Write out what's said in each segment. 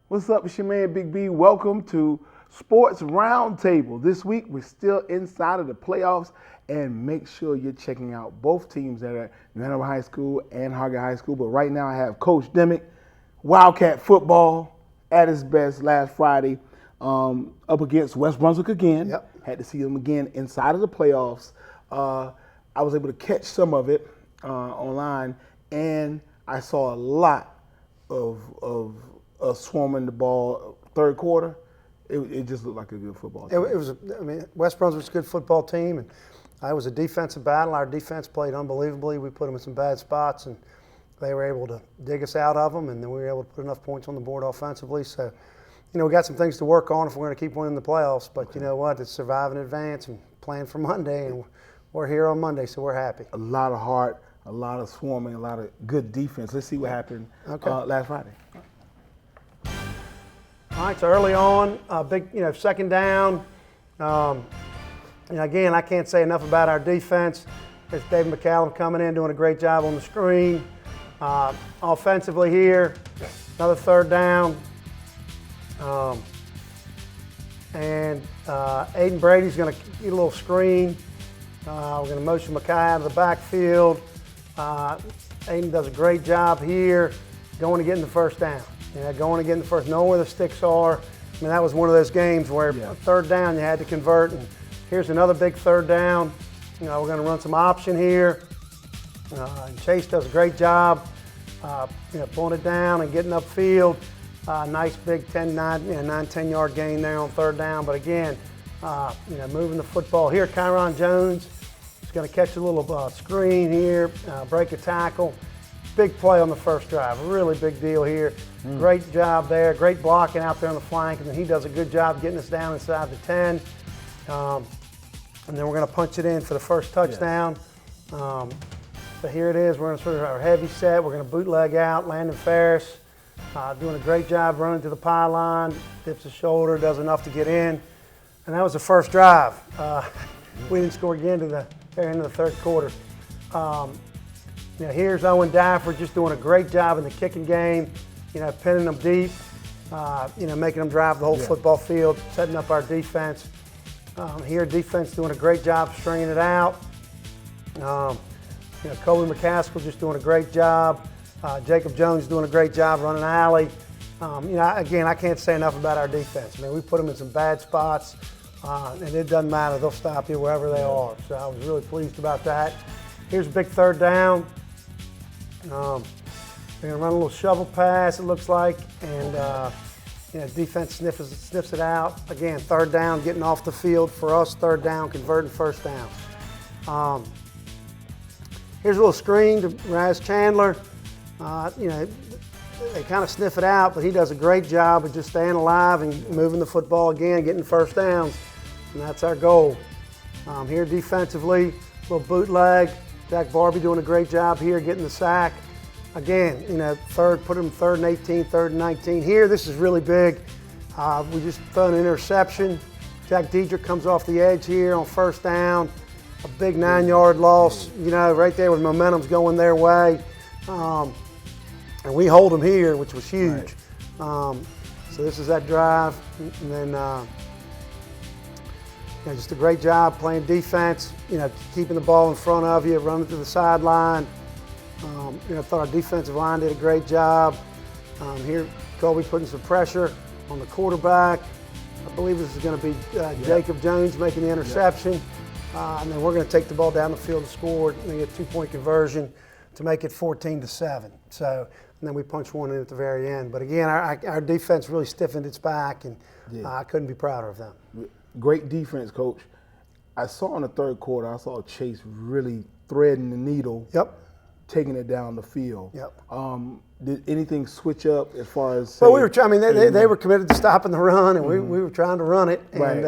What's up? It's your man Big B. Welcome to Sports Roundtable. This week we're still inside of the playoffs, and make sure you're checking out both teams that are at New Hanover High School and Hoggard High School. But right now I have Coach Demick, Wildcat Football at its best last Friday, up against West Brunswick again. Yep. Had to see them again inside of the playoffs. I was able to catch some of it online, and I saw a lot of swarming the ball third quarter. It just looked like a good football team. West Brunswick's a good football team, and it was a defensive battle. Our defense played unbelievably. We put them in some bad spots, and they were able to dig us out of them, and then we were able to put enough points on the board offensively. So, we got some things to work on if we're going to keep winning the playoffs. But you know what? It's survive in advance and plan for Monday, and we're here on Monday, so we're happy. A lot of heart, a lot of swarming, a lot of good defense. Let's see what happened last Friday. All right, so early on, big, second down. Again, I can't say enough about our defense. It's David McCallum coming in, doing a great job on the screen. Offensively here, another third down. Aiden Brady's going to get a little screen. We're going to motion Mackay out of the backfield. Aiden does a great job here going to getting the first down. Going to getting the first, knowing where the sticks are. That was one of those games where third down you had to convert. And here's another big third down. We're going to run some option here. Chase does a great job, pulling it down and getting upfield. Nice big 9-10 yard gain there on third down. But again, moving the football here. Kyron Jones is going to catch a little screen here, break a tackle. Big play on the first drive, a really big deal here. Great job there, great blocking out there on the flank, and then he does a good job getting us down inside the 10. And then we're going to punch it in for the first touchdown. So here it is, we're going to sort of our heavy set, we're going to bootleg out, Landon Ferris doing a great job running to the pylon, dips his shoulder, does enough to get in. And that was the first drive. We didn't score again to the very end of the third quarter. Here's Owen Dafford just doing a great job in the kicking game, pinning them deep, making them drive the whole football field, setting up our defense. Here, defense doing a great job stringing it out. Colby McCaskill just doing a great job. Jacob Jones doing a great job running alley. Again, I can't say enough about our defense. We put them in some bad spots, and it doesn't matter. They'll stop you wherever they are. So I was really pleased about that. Here's a big third down. They're going to run a little shovel pass, it looks like, and defense sniffs it out. Again, third down, getting off the field for us. Third down, converting first down. Here's a little screen to Raz Chandler. They kind of sniff it out, but he does a great job of just staying alive and moving the football again, getting first downs, and that's our goal. Here defensively, a little bootleg. Jack Barbie doing a great job here, getting the sack. Again, put him third and 18, third and 19. Here, this is really big. We just throw an interception. Jack Diedrich comes off the edge here on first down. A big 9-yard loss, right there with momentum's going their way. And we hold them here, which was huge. Right. So this is that drive. And then just a great job playing defense, keeping the ball in front of you, running to the sideline. I thought our defensive line did a great job. Here, Colby putting some pressure on the quarterback. I believe this is going to be Jacob Jones making the interception. And then we're going to take the ball down the field and score and get a 2-point conversion to make it 14-7. So, and then we punch one in at the very end. But again, our defense really stiffened its back, and I couldn't be prouder of them. Great defense, Coach. I saw in the third quarter, I saw Chase really threading the needle, taking it down the field. Did anything switch up as far as? Well, we were trying. They were committed to stopping the run, and we were trying to run it. And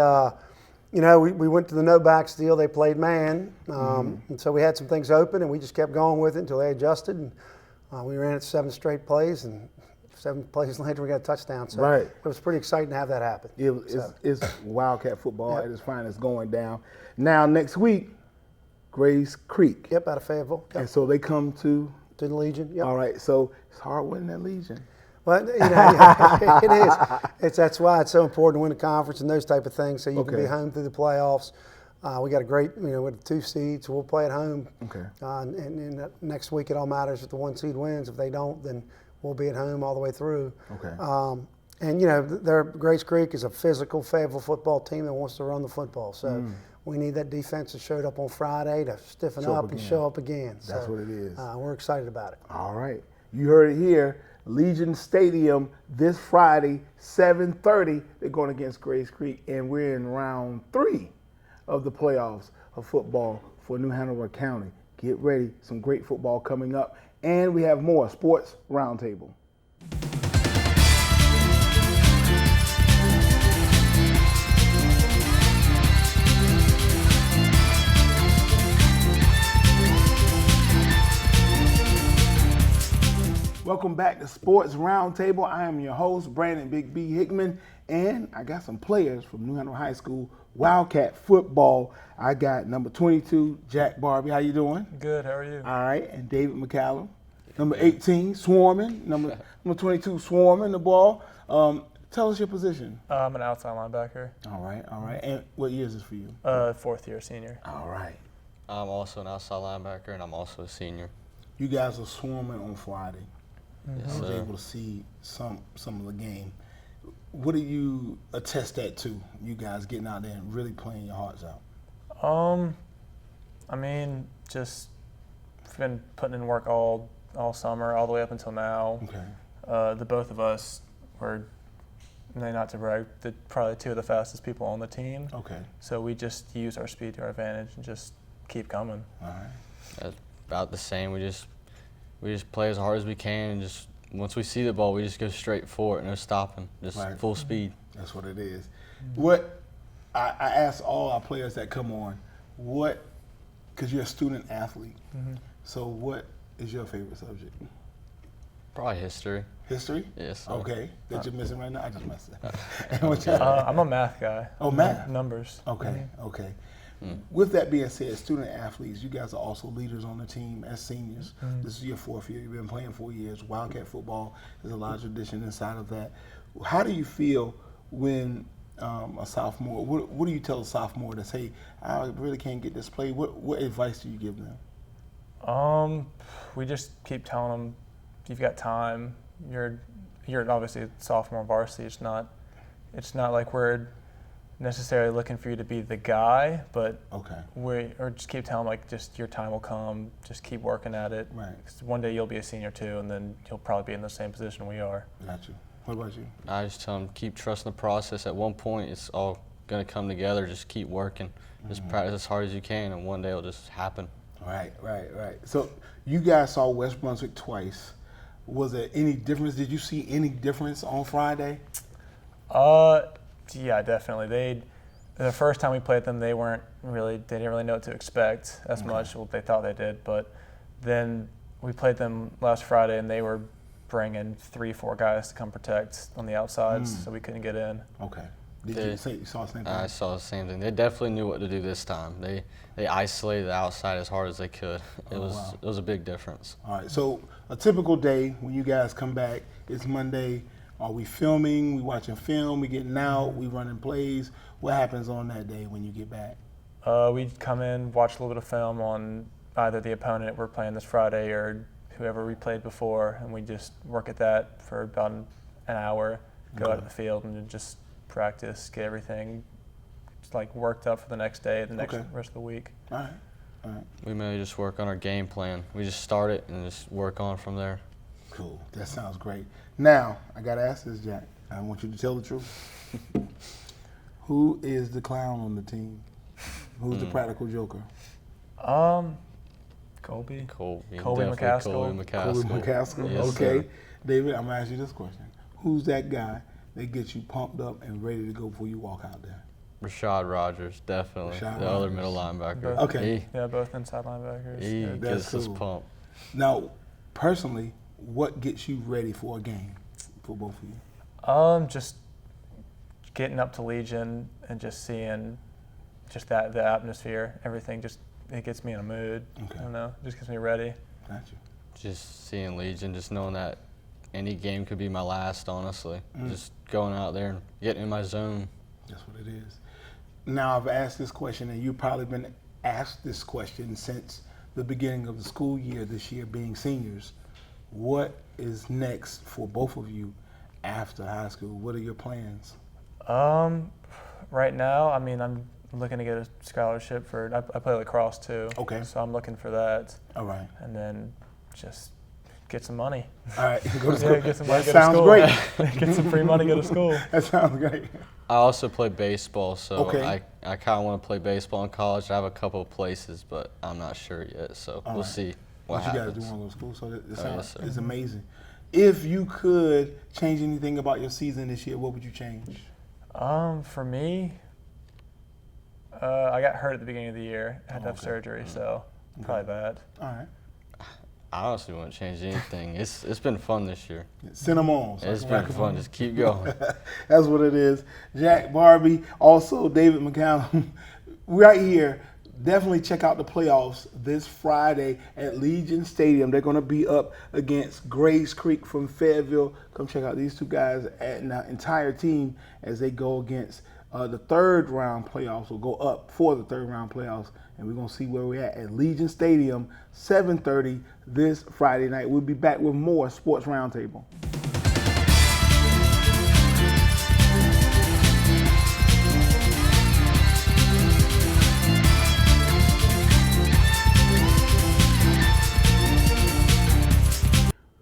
we went to the no backs deal. They played man, and so we had some things open, and we just kept going with it until they adjusted. And we ran it 7 straight plays, and 7 plays later we got a touchdown. So it was pretty exciting to have that happen. It's Wildcat football at its finest going down. Now next week, Grays Creek. Out of Fayetteville. And so they come to the Legion. All right, so it's hard winning that Legion. Well, yeah, it is. That's why it's so important to win the conference and those type of things, so you can be home through the playoffs. We got a great, with 2 seeds, so we'll play at home. Okay. And next week it all matters if the 1 seed wins. If they don't, then we'll be at home all the way through. Okay. And Grace Creek is a physical, Fayetteville football team that wants to run the football. So we need that defense that showed up on Friday to stiffen up and show up again. That's what it is. We're excited about it. All right. You heard it here. Legion Stadium this Friday, 7:30. They're going against Grace Creek, and we're in round 3 of the playoffs of football for New Hanover County. Get ready. Some great football coming up. And we have more Sports Roundtable. Welcome back to Sports Roundtable. I am your host, Brandon Big B Hickman, and I got some players from New Hanover High School Wildcat Football. I got number 22, Jack Barbie. How you doing? Good. How are you? All right. And David McCallum. Number 18, Swarming. Number 22, Swarming the ball. Tell us your position. I'm an outside linebacker. All right. All right. And what year is this for you? 4th year senior. All right. I'm also an outside linebacker, and I'm also a senior. You guys are swarming on Friday. Yes, I was sir. able to see some of the game. What do you attest that to? You guys getting out there and really playing your hearts out. I mean, just been putting in work all summer, all the way up until now. Okay. The both of us were, not to brag, probably 2 of the fastest people on the team. Okay. So we just use our speed to our advantage and just keep coming. All right. That's about the same. We just play as hard as we can, and just once we see the ball, we just go straight for it, no stopping, just full speed. That's what it is. What I ask all our players that come on, because you're a student athlete, so what is your favorite subject? Probably history. History? Yes, sir. Okay. That you're missing right now? I just messed it up. I'm a math guy. Oh, math? Numbers. Okay. Okay. With that being said, student athletes, you guys are also leaders on the team as seniors. This is your 4th year. You've been playing 4 years. Wildcat football is a large tradition inside of that. How do you feel when a sophomore, what do you tell a sophomore to say, I really can't get this play? What advice do you give them? We just keep telling them, you've got time. You're obviously a sophomore varsity. It's not like we're necessarily looking for you to be the guy, but or just keep telling them, like, just your time will come. Just keep working at it. Right. 'Cause one day you'll be a senior too, and then you'll probably be in the same position we are. Got you. What about you? I just tell them, keep trusting the process. At one point, it's all going to come together. Just keep working. Just practice as hard as you can, and one day it'll just happen. Right. So you guys saw West Brunswick twice. Was there any difference? Did you see any difference on Friday? Yeah, definitely. The first time we played them, they didn't really know what to expect as much. Well, they thought they did, but then we played them last Friday, and they were bringing 3-4 guys to come protect on the outsides, so we couldn't get in. Okay. Did you saw the same thing? I saw the same thing. They definitely knew what to do this time. They isolated the outside as hard as they could. It was a big difference. All right. So a typical day when you guys come back, it's Monday. Are we filming? We watching film? We getting out? We running plays? What happens on that day when you get back? We'd come in, watch a little bit of film on either the opponent we're playing this Friday or whoever we played before, and we just work at that for about an hour, go out to the field and just practice, get everything just worked up for the next day, the next rest of the week. All right. We mainly just work on our game plan. We just start it and just work on from there. Cool. That sounds great. Now, I got to ask this, Jack. I want you to tell the truth. Who is the clown on the team? Who's the practical joker? Colby Colby McCaskill. Colby McCaskill. Yes, Okay. sir. David, I'm going to ask you this question. Who's that guy that gets you pumped up and ready to go before you walk out there? Rashad Rogers, definitely. Rashad the other Rogers. middle linebacker. Okay. Both inside linebackers. He Yeah. gets us cool. pumped. Now, personally, what gets you ready for a game for both of you? Just getting up to Legion and just seeing just the atmosphere, everything it gets me in a mood. Okay. I don't know, just gets me ready. Got you. Just seeing Legion, just knowing that any game could be my last, honestly. Just going out there and getting in my zone. That's what it is. Now, I've asked this question, and you've probably been asked this question since the beginning of the school year this year, being seniors. What is next for both of you after high school? What are your plans? Right now, I mean, I'm looking to get a scholarship for. I play lacrosse too. Okay. So I'm looking for that. All right. And then just get some money. All right. Go to Yeah, school. get some money. That Go to sounds school. great. Get some free money. Go to school. That sounds great. I also play baseball, so Okay. I kind of want to play baseball in college. I have a couple of places, but I'm not sure yet, so we'll see what You happens. guys do want to go to school, so that yes, sounds sir. it's amazing. If you could change anything about your season this year, what would you change? For me, I got hurt at the beginning of the year. I had to have surgery, so probably that. All right. I honestly wouldn't change anything. It's been fun this year. Send them on. So I It's can been rack 'em fun. on. Just keep going. That's what it is. Jack, Barbie, also David McCallum, right here. Definitely check out the playoffs this Friday at Legion Stadium. They're going to be up against Grays Creek from Fayetteville. Come check out these two guys and the entire team as they go against the third round playoffs, will go up for the third round playoffs. And we're going to see where we're at Legion Stadium, 7:30 this Friday night. We'll be back with more Sports Roundtable.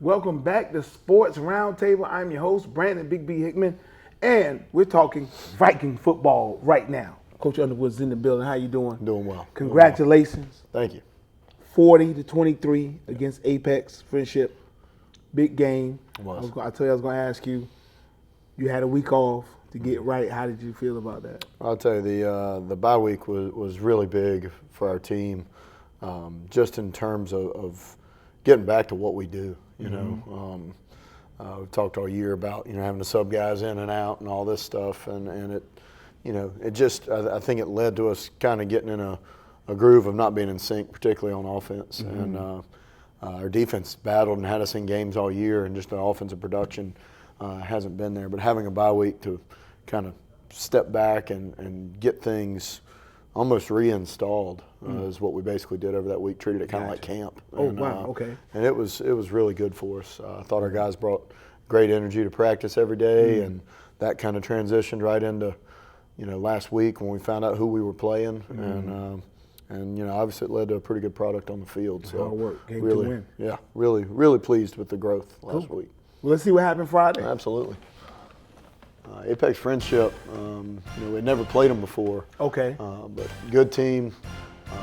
Welcome back to Sports Roundtable. I'm your host, Brandon Big B Hickman, and we're talking Viking football right now. Coach Underwood's in the building. How you doing? Doing well. Congratulations. Thank you. 40-23 against Apex Friendship. Big game. It was. I told you I was going to ask you. You had a week off to get right. How did you feel about that? I'll tell you, the bye week was really big for our team, just in terms of getting back to what we do. You know, we've talked all year about having to sub guys in and out and all this stuff, and it, it just I think it led to us kind of getting in a groove of not being in sync, particularly on offense. And our defense battled and had us in games all year, and just the offensive production hasn't been there. But having a bye week to kind of step back and get things almost reinstalled is what we basically did over that week. Treated it kind of like camp. Oh, And, wow, okay. And it was really good for us. I thought our guys brought great energy to practice every day, and that kind of transitioned right into last week when we found out who we were playing, and obviously it led to a pretty good product on the field. So hard work, game to really, win. yeah, really pleased with the growth last week. Well, let's see what happened Friday. Absolutely. Apex Friendship, we'd never played them before. Okay. But good team,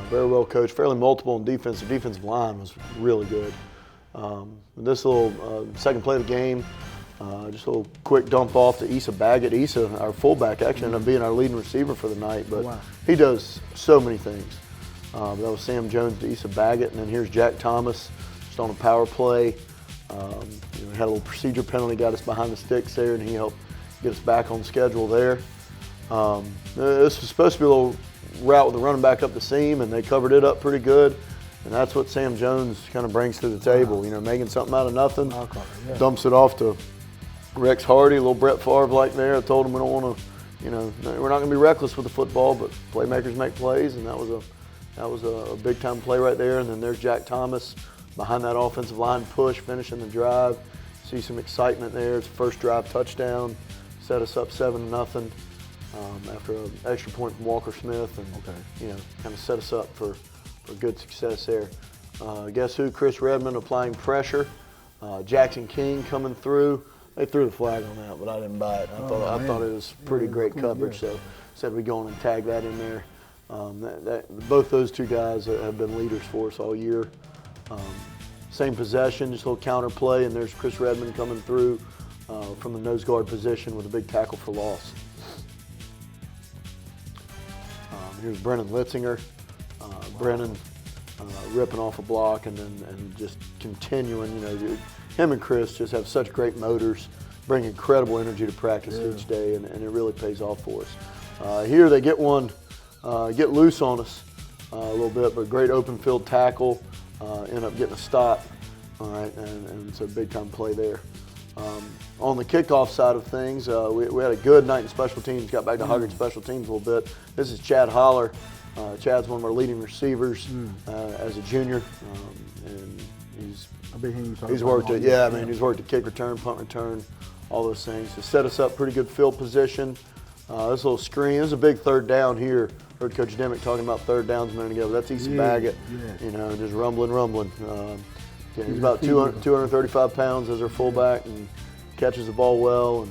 very well coached, fairly multiple in defense. The defensive line was really good. This little second play of the game, just a little quick dump off to Issa Baggett. Issa, our fullback, actually ended up being our leading receiver for the night, but he does so many things. That was Sam Jones to Issa Baggett, and then here's Jack Thomas just on a power play. Had a little procedure penalty, got us behind the sticks there, and he helped get us back on schedule there. This was supposed to be a little route with the running back up the seam, and they covered it up pretty good. And that's what Sam Jones kind of brings to the table, making something out of nothing. Dumps it off to Rex Hardy, a little Brett Favre like there. I told him we don't want to, we're not going to be reckless with the football, but playmakers make plays, and that was a big time play right there. And then there's Jack Thomas behind that offensive line push, finishing the drive. See some excitement there. It's first drive touchdown, set us up 7-0 after an extra point from Walker Smith, and kind of set us up for good success there. Guess who? Chris Redmond applying pressure. Jackson King coming through. They threw the flag on that, but I didn't buy it. I thought it was pretty great coverage, so said we go on and tag that in there. Both those two guys have been leaders for us all year. Same possession, just a little counter play, and there's Chris Redmond coming through from the nose guard position with a big tackle for loss. Here's Brennan Litzinger. Brennan ripping off a block and just continuing. Him and Chris just have such great motors, bring incredible energy to practice each day, and it really pays off for us. Here they get loose on us a little bit, but great open field tackle. End up getting a stop. All right, and it's a big time play there. On the kickoff side of things, we had a good night in special teams. Got back to Hoggard special teams a little bit. This is Chad Holler. Chad's one of our leading receivers as a junior, and he's worked it. Yeah, I mean, he's worked a kick return, punt return, all those things. To set us up pretty good field position. This little screen, this is a big third down here. Heard Coach Demick talking about third downs a minute ago. That's Issa Baggett, you know, just rumbling. He's about 235 pounds as our fullback and catches the ball well. And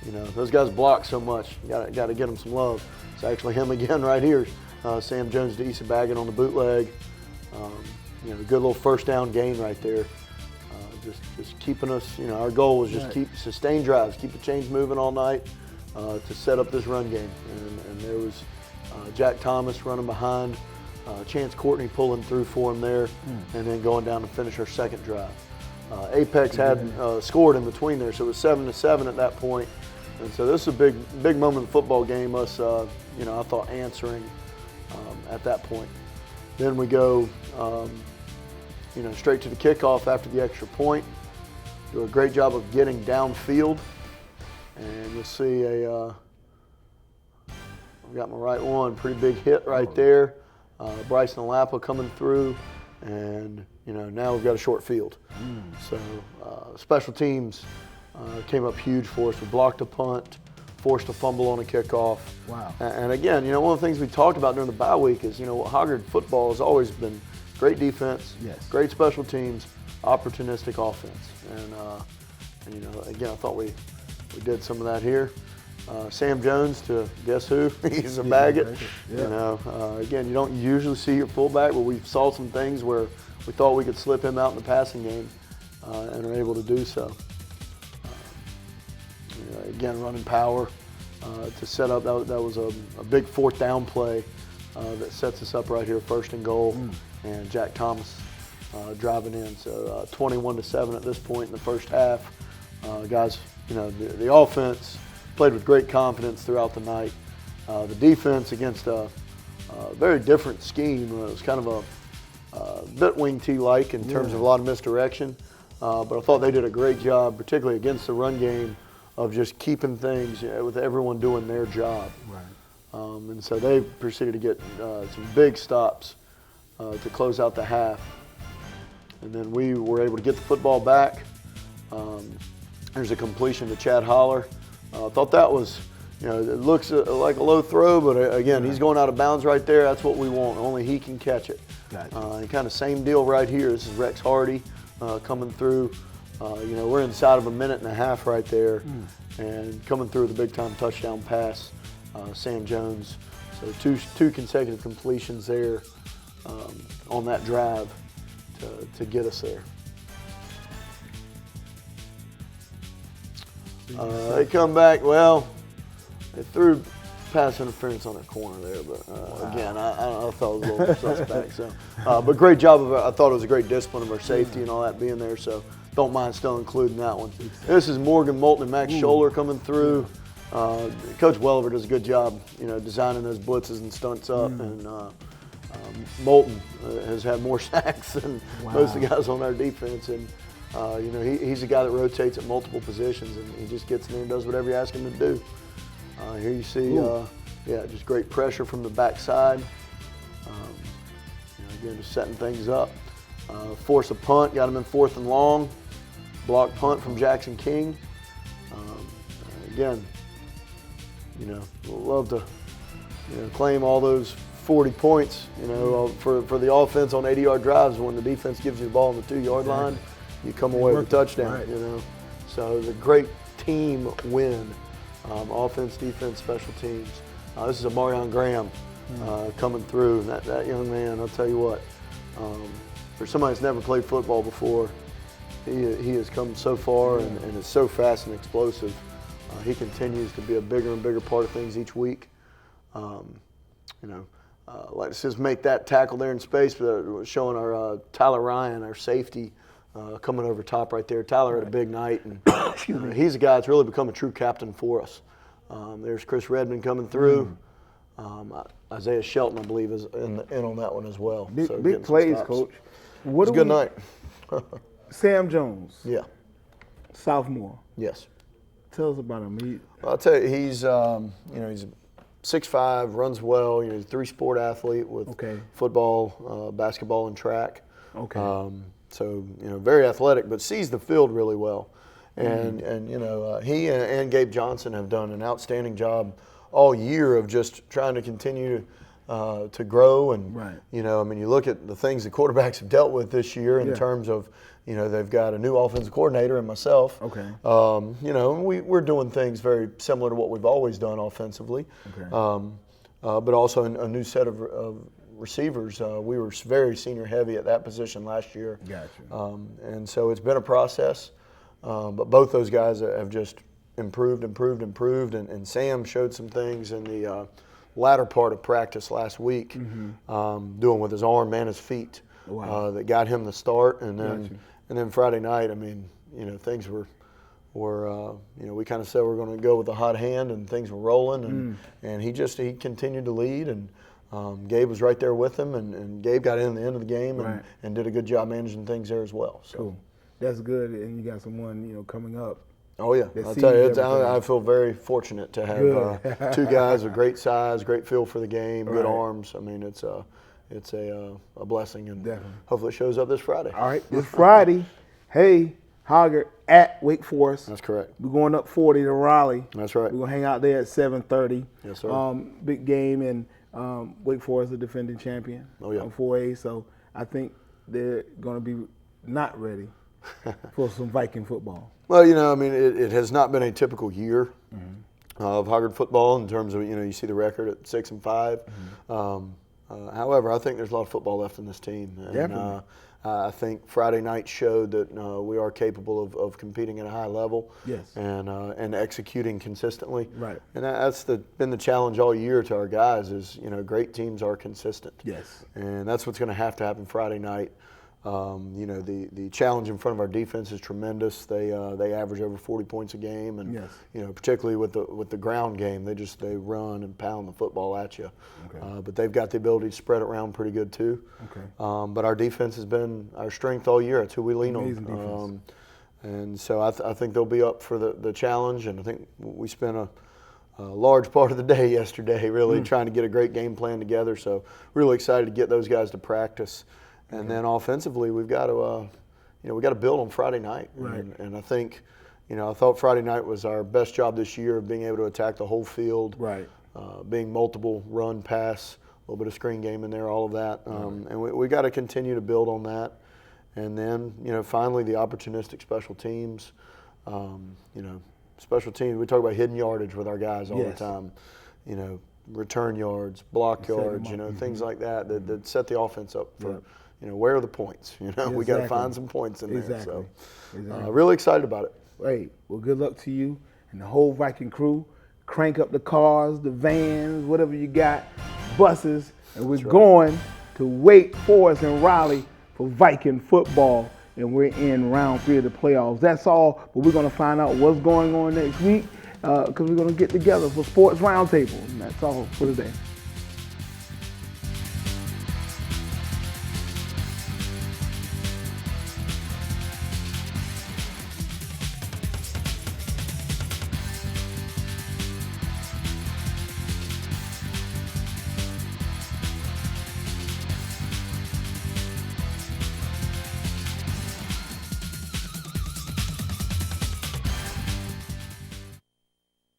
you know, those guys block so much. Got to get them some love. It's actually him again right here. Sam Jones to Issa Baggett on the bootleg. You know, good little first down gain right there. Just keeping us, you know, our goal was just keep sustain drives, keep the chains moving all night to set up this run game. And there was Jack Thomas running behind, Chance Courtney pulling through for him there, and then going down to finish our second drive. Apex had scored in between there, so it was 7-7 at that point. And so this is a big moment in the football game, us, you know, I thought answering at that point. Then we go, you know, straight to the kickoff after the extra point. Do a great job of getting downfield. And you'll see I've got my right one, pretty big hit right there. Bryson Lapa coming through, and you know, now we've got a short field. So special teams came up huge for us. We blocked a punt, forced a fumble on a kickoff. Wow. And again, you know, one of the things we talked about during the bye week is, you know, Hoggard football has always been great defense, great special teams, opportunistic offense. And you know, again, I thought we did some of that here. Sam Jones to guess who? He's a Baggett. You know, again, you don't usually see your fullback, but we saw some things where we thought we could slip him out in the passing game, and are able to do so. You know, again, running power to set up. That was a big fourth down play that sets us up right here, first and goal, and Jack Thomas driving in. So 21-7 at this point in the first half. Guys, you know, the offense played with great confidence throughout the night. The defense against a very different scheme. It was kind of a bit wing T-like in terms of a lot of misdirection. But I thought they did a great job, particularly against the run game, of just keeping things with everyone doing their job. Right. And so they proceeded to get some big stops to close out the half. And then we were able to get the football back. There's a completion to Chad Holler. Thought that was, you know, it looks like a low throw, but again, he's going out of bounds right there. That's what we want. Only he can catch it. Gotcha. And kind of same deal right here. This is Rex Hardy coming through. You know, we're inside of a minute and a half right there, and coming through with a big-time touchdown pass, Sam Jones. So two consecutive completions there on that drive to get us there. They come back, well, they threw pass interference on the corner there, but again, I thought it was a little suspect. So, but great job of, I thought it was a great discipline of our safety and all that being there, so don't mind still including that one. This is Morgan Moulton and Max Scholler coming through. Coach Welliver does a good job, you know, designing those blitzes and stunts up, and Moulton has had more sacks than most of the guys on our defense, and you know, he's a guy that rotates at multiple positions, and he just gets in there and does whatever you ask him to do. Here you see, yeah, just great pressure from the backside. You know, again, just setting things up. Force a punt, got him in 4th and long. Block punt from Jackson King. Again, you know, we'll love to, you know, claim all those 40 points, you know, for the offense on 80-yard drives. When the defense gives you the ball on the 2-yard line, you come away with a touchdown, you know. So it's a great team win, offense, defense, special teams. This is a Marion Graham coming through. That young man, I'll tell you what, for somebody that's never played football before, he has come so far and is so fast and explosive. He continues to be a bigger and bigger part of things each week. You know, like it says, make that tackle there in space, but showing our Tyler Ryan, our safety, coming over top right there. Tyler had a big night, and he's a guy that's really become a true captain for us. There's Chris Redmond coming through. Isaiah Shelton, I believe, is in on that one as well. Big plays, Coach. It was a good night. Sam Jones. Yeah. Sophomore. Yes. Tell us about him. I'll tell you, he's he's 6'5", runs well. He's a 3-sport athlete with football, basketball, and track. Okay. So very athletic, but sees the field really well. And he and Gabe Johnson have done an outstanding job all year of just trying to continue to grow. And you look at the things the quarterbacks have dealt with this year in terms of they've got a new offensive coordinator and myself. Okay. We're doing things very similar to what we've always done offensively. Okay. But also a new set of receivers. We were very senior heavy at that position last year. Gotcha. And so it's been a process. But both those guys have just improved. And Sam showed some things in the latter part of practice last week, doing with his arm and his feet that got him the start. And then Friday night, things were we kind of said we're going to go with the hot hand, and things were rolling. And he continued to lead. And Gabe was right there with him. And Gabe got in the end of the game and did a good job managing things there as well. So. Cool. That's good, and you got someone coming up. Oh yeah, I'll tell you, I feel very fortunate to have 2 guys with great size, great feel for the game, good arms. It's a blessing, and hopefully it shows up this Friday. All right, this Friday, hey, Hoggard at Wake Forest. That's correct. We're going up 40 to Raleigh. That's right. We're gonna hang out there at 7:30. Yes, sir. Big game, and Wake Forest, the defending champion. Oh yeah. On 4A, so I think they're gonna be not ready for some Viking football. Well, it has not been a typical year of Hoggard football in terms of, you see the record at 6-5. However, I think there's a lot of football left in this team. And, Definitely. I think Friday night showed that we are capable of competing at a high level. Yes. And executing consistently. Right. And that's been the challenge all year to our guys is, great teams are consistent. Yes. And that's what's going to happen Friday night. The challenge in front of our defense is tremendous. They average over 40 points a game, and particularly with the ground game, they run and pound the football at you. Okay. But they've got the ability to spread it around pretty good too. Okay. But our defense has been our strength all year. That's who we lean on. And so I think they'll be up for the challenge. And I think we spent a large part of the day yesterday really trying to get a great game plan together. So really excited to get those guys to practice. And then offensively, we've got to build on Friday night. Right. And I think, I thought Friday night was our best job this year of being able to attack the whole field. Right. Being multiple run, pass, a little bit of screen game in there, all of that. And we got to continue to build on that. And then, finally the opportunistic special teams. Special teams, we talk about hidden yardage with our guys all the time. Return yards, block yards, things like that set the offense up for. Where are the points? We got to find some points in there. So, really excited about it. Hey, well, good luck to you and the whole Viking crew. Crank up the cars, the vans, whatever you got, buses, and we're going to Wake Forest and Raleigh for Viking football, and we're in round 3 of the playoffs. That's all, but we're going to find out what's going on next week because we're going to get together for Sports Roundtable, and that's all for today.